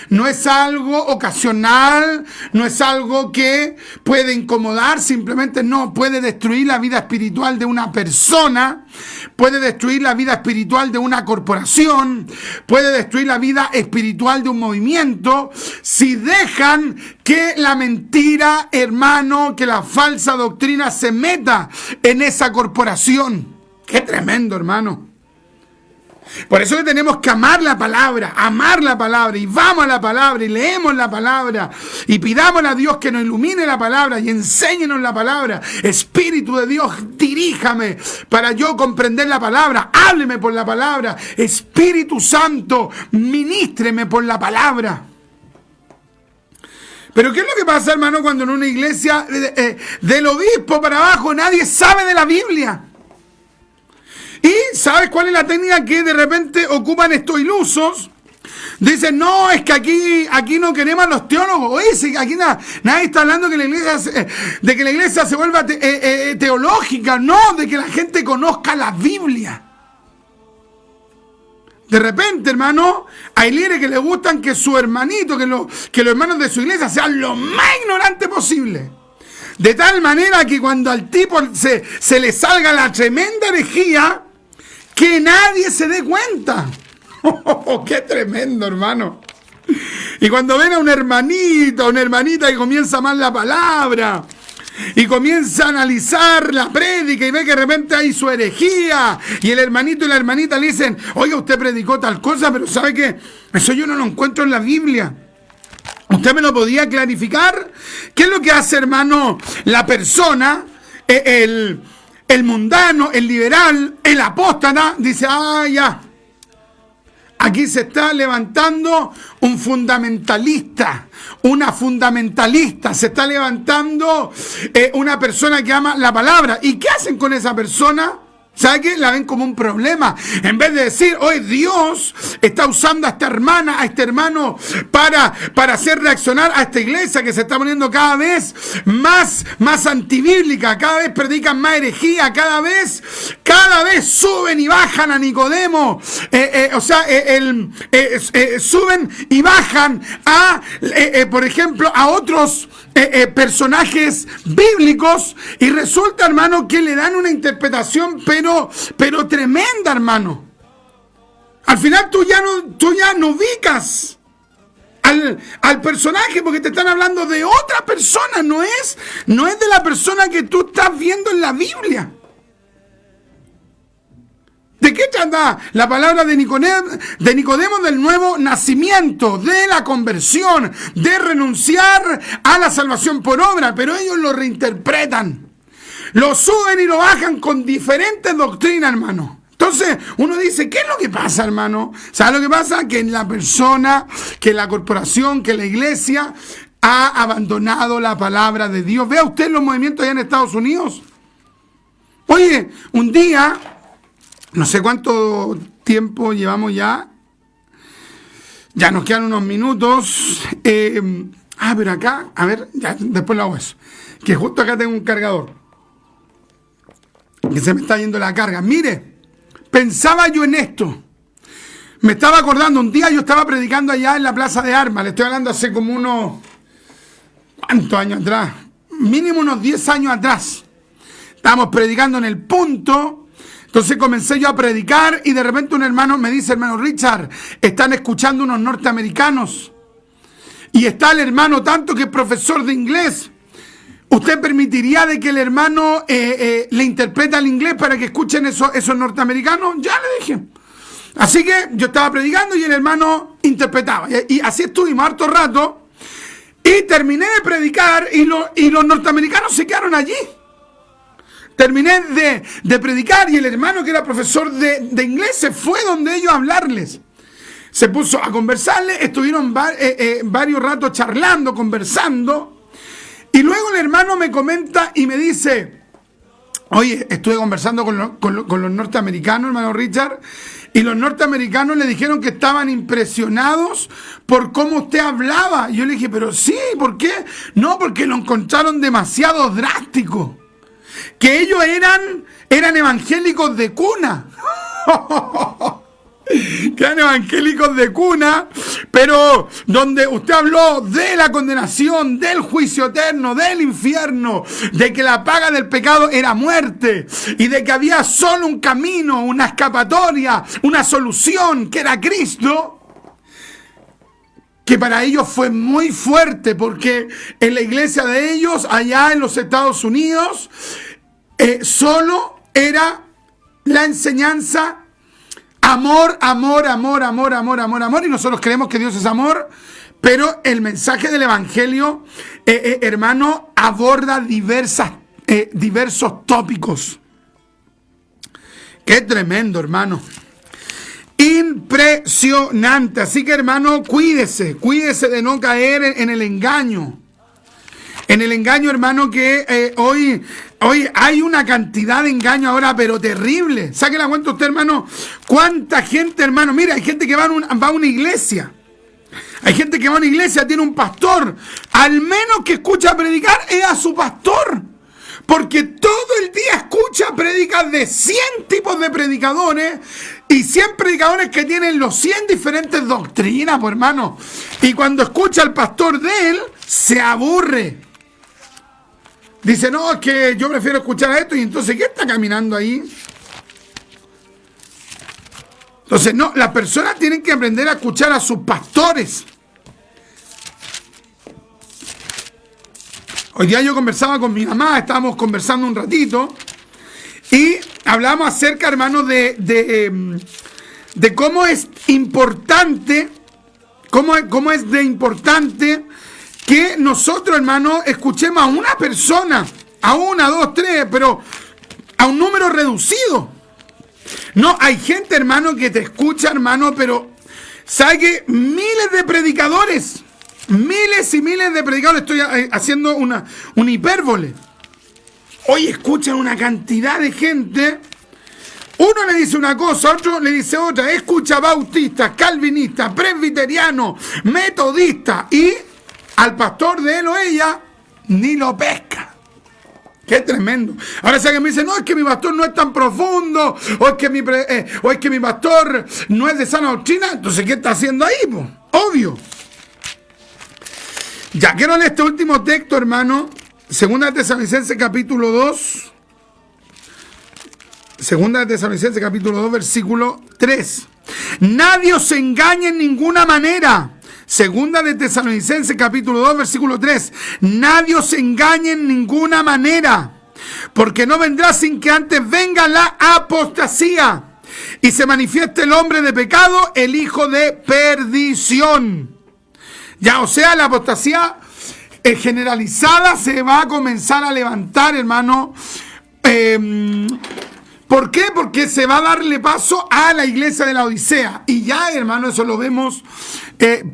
Speaker 2: No es algo ocasional, no es algo que puede incomodar, simplemente no, puede destruir la vida espiritual de una persona, puede destruir la vida espiritual de una corporación, puede destruir la vida espiritual de un movimiento, si dejan que la mentira, hermano, que la falsa doctrina se meta en esa corporación. ¡Qué tremendo, hermano! Por eso que tenemos que amar la palabra, y vamos a la palabra, y leemos la palabra, y pidámosle a Dios que nos ilumine la palabra, y enséñenos la palabra. Espíritu de Dios, diríjame para yo comprender la palabra, hábleme por la palabra. Espíritu Santo, ministreme por la palabra. Pero ¿qué es lo que pasa, hermano, cuando en una iglesia del obispo para abajo nadie sabe de la Biblia? ¿Y sabes cuál es la técnica que de repente ocupan estos ilusos? Dicen, no, es que aquí no queremos a los teólogos. Oye, si aquí nadie está hablando de que la iglesia se vuelva teológica. No, de que la gente conozca la Biblia. De repente, hermano, hay líderes que les gustan que su hermanito, que los hermanos de su iglesia sean lo más ignorantes posible. De tal manera que cuando al tipo se le salga la tremenda herejía, que nadie se dé cuenta. ¡Oh, qué tremendo, hermano! Y cuando ven a un hermanito, a una hermanita que comienza mal la palabra, y comienza a analizar la prédica y ve que de repente hay su herejía, y el hermanito y la hermanita le dicen, oiga, usted predicó tal cosa, pero ¿sabe qué? Eso yo no lo encuentro en la Biblia. ¿Usted me lo podía clarificar? ¿Qué es lo que hace, hermano, la persona, el mundano, el liberal, el apóstata? Dice, ya. Aquí se está levantando un fundamentalista, una fundamentalista. Se está levantando una persona que ama la palabra. ¿Y qué hacen con esa persona? ¿Sabe qué? La ven como un problema. En vez de decir, hoy Dios está usando a esta hermana, a este hermano, para hacer reaccionar a esta iglesia que se está poniendo cada vez más antibíblica, cada vez predican más herejía, cada vez suben y bajan a Nicodemo, suben y bajan a, por ejemplo, a otros personajes bíblicos, y resulta, hermano, que le dan una interpretación pero tremenda, hermano. Al final tú ya no ubicas al personaje, porque te están hablando de otra persona, no es de la persona que tú estás viendo en la Biblia. ¿De qué trata la palabra de Nicodemo del nuevo nacimiento, de la conversión, de renunciar a la salvación por obra? Pero ellos lo reinterpretan, lo suben y lo bajan con diferentes doctrinas, hermano. Entonces uno dice, ¿qué es lo que pasa, hermano? ¿Sabe lo que pasa? Que la persona, que la corporación, que la iglesia ha abandonado la palabra de Dios. Vea usted los movimientos allá en Estados Unidos. Oye, un día, no sé cuánto tiempo llevamos ya nos quedan unos minutos. Pero acá, a ver, ya después lo hago eso. Que justo acá tengo un cargador, que se me está yendo la carga. Mire, pensaba yo en esto. Me estaba acordando, un día yo estaba predicando allá en la Plaza de Armas. Le estoy hablando hace como unos... ¿cuántos años atrás? Mínimo unos 10 años atrás. Estábamos predicando en el punto. Entonces comencé yo a predicar y de repente un hermano me dice, hermano Richard, están escuchando unos norteamericanos. Y está el hermano tanto que es profesor de inglés. ¿Usted permitiría de que el hermano le interprete al inglés para que escuchen esos norteamericanos? Ya le dije. Así que yo estaba predicando y el hermano interpretaba. Y así estuvimos harto rato. Y terminé de predicar y los norteamericanos se quedaron allí. Terminé de predicar y el hermano que era profesor de inglés se fue donde ellos a hablarles. Se puso a conversarles, estuvieron varios ratos charlando, conversando. Y luego el hermano me comenta y me dice, oye, estuve conversando con los norteamericanos, hermano Richard, y los norteamericanos le dijeron que estaban impresionados por cómo usted hablaba. Y yo le dije, pero sí, ¿por qué? No, porque lo encontraron demasiado drástico. Que ellos eran evangélicos de cuna. Que eran evangélicos de cuna, pero donde usted habló de la condenación, del juicio eterno, del infierno, de que la paga del pecado era muerte y de que había solo un camino, una escapatoria, una solución, que era Cristo, que para ellos fue muy fuerte, porque en la iglesia de ellos, allá en los Estados Unidos, solo era la enseñanza amor, amor, amor, amor, amor, amor, amor. Y nosotros creemos que Dios es amor, pero el mensaje del Evangelio, hermano, aborda diversos tópicos. Qué tremendo, hermano. Impresionante. Así que, hermano, cuídese de no caer en el engaño. En el engaño, hermano, que hoy hay una cantidad de engaño ahora, pero terrible. Saque la cuenta usted, hermano. ¿Cuánta gente, hermano? Mira, hay gente que va a una iglesia. Hay gente que va a una iglesia, tiene un pastor. Al menos que escucha predicar es a su pastor. Porque todo el día escucha prédicas de 100 tipos de predicadores y 100 predicadores que tienen los 100 diferentes doctrinas, pues, hermano. Y cuando escucha al pastor de él, se aburre. Dice, no, es que yo prefiero escuchar a esto. Y entonces, ¿qué está caminando ahí? Entonces, no, las personas tienen que aprender a escuchar a sus pastores. Hoy día yo conversaba con mi mamá, estábamos conversando un ratito y hablamos acerca, hermano, de cómo es importante, cómo es de importante que nosotros, hermano, escuchemos a una persona, a una, dos, tres, pero a un número reducido. No, hay gente, hermano, que te escucha, hermano, pero sabe que miles de predicadores, miles y miles de predicadores, estoy haciendo una hipérbole. Hoy escuchan una cantidad de gente. Uno le dice una cosa, otro le dice otra. Escucha bautistas, calvinistas, presbiterianos, metodistas, y al pastor de él o ella ni lo pesca. Qué tremendo. Ahora si alguien me dice, no, es que mi pastor no es tan profundo, o es que mi pastor no es de sana doctrina, entonces ¿qué está haciendo ahí, po? Obvio. Ya quiero leer este último texto, hermano. Segunda de Tesalonicenses capítulo 2. Segunda de Tesalonicenses capítulo 2, versículo 3. Nadie os engañe en ninguna manera. Segunda de Tesalonicenses capítulo 2, versículo 3. Nadie os engañe en ninguna manera, porque no vendrá sin que antes venga la apostasía y se manifieste el hombre de pecado, el hijo de perdición. Ya, o sea, la apostasía generalizada se va a comenzar a levantar, hermano. ¿Por qué? Porque se va a darle paso a la iglesia de la Odisea. Y ya, hermano, eso lo vemos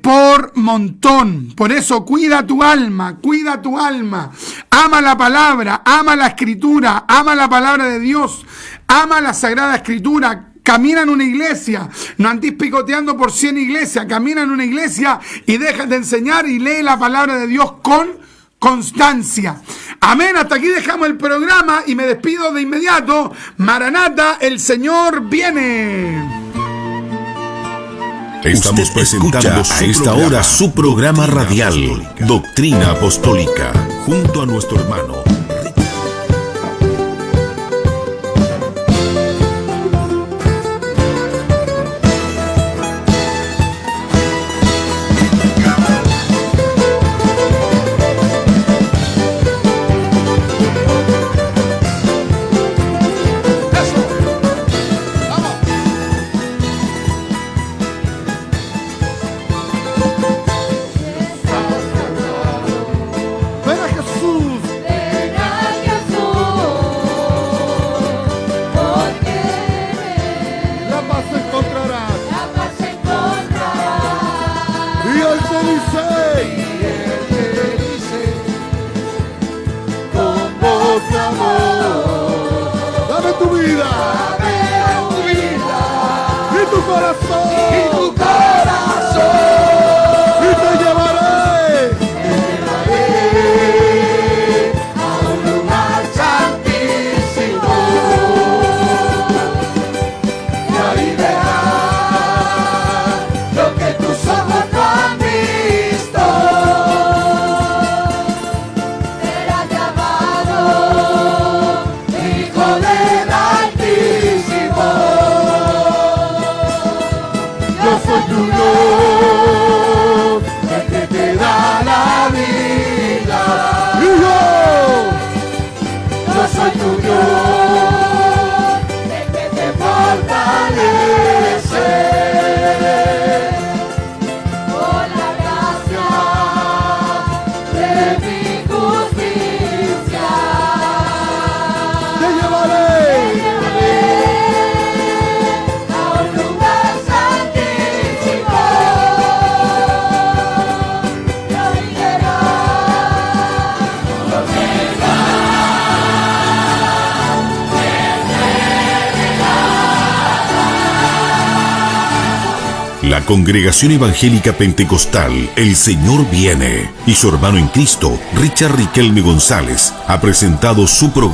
Speaker 2: por montón. Por eso, cuida tu alma, cuida tu alma. Ama la palabra, ama la escritura, ama la palabra de Dios, ama la Sagrada Escritura. Camina en una iglesia, no andís picoteando por 100 iglesias, camina en una iglesia y déjate de enseñar y lee la palabra de Dios con constancia. Amén, hasta aquí dejamos el programa y me despido de inmediato. Maranata, el Señor viene.
Speaker 1: Estamos presentando a esta hora su programa radial, Doctrina Apostólica, junto a nuestro hermano La Congregación Evangélica Pentecostal El Señor Viene y su hermano en Cristo, Richard Riquelme González, ha presentado su programa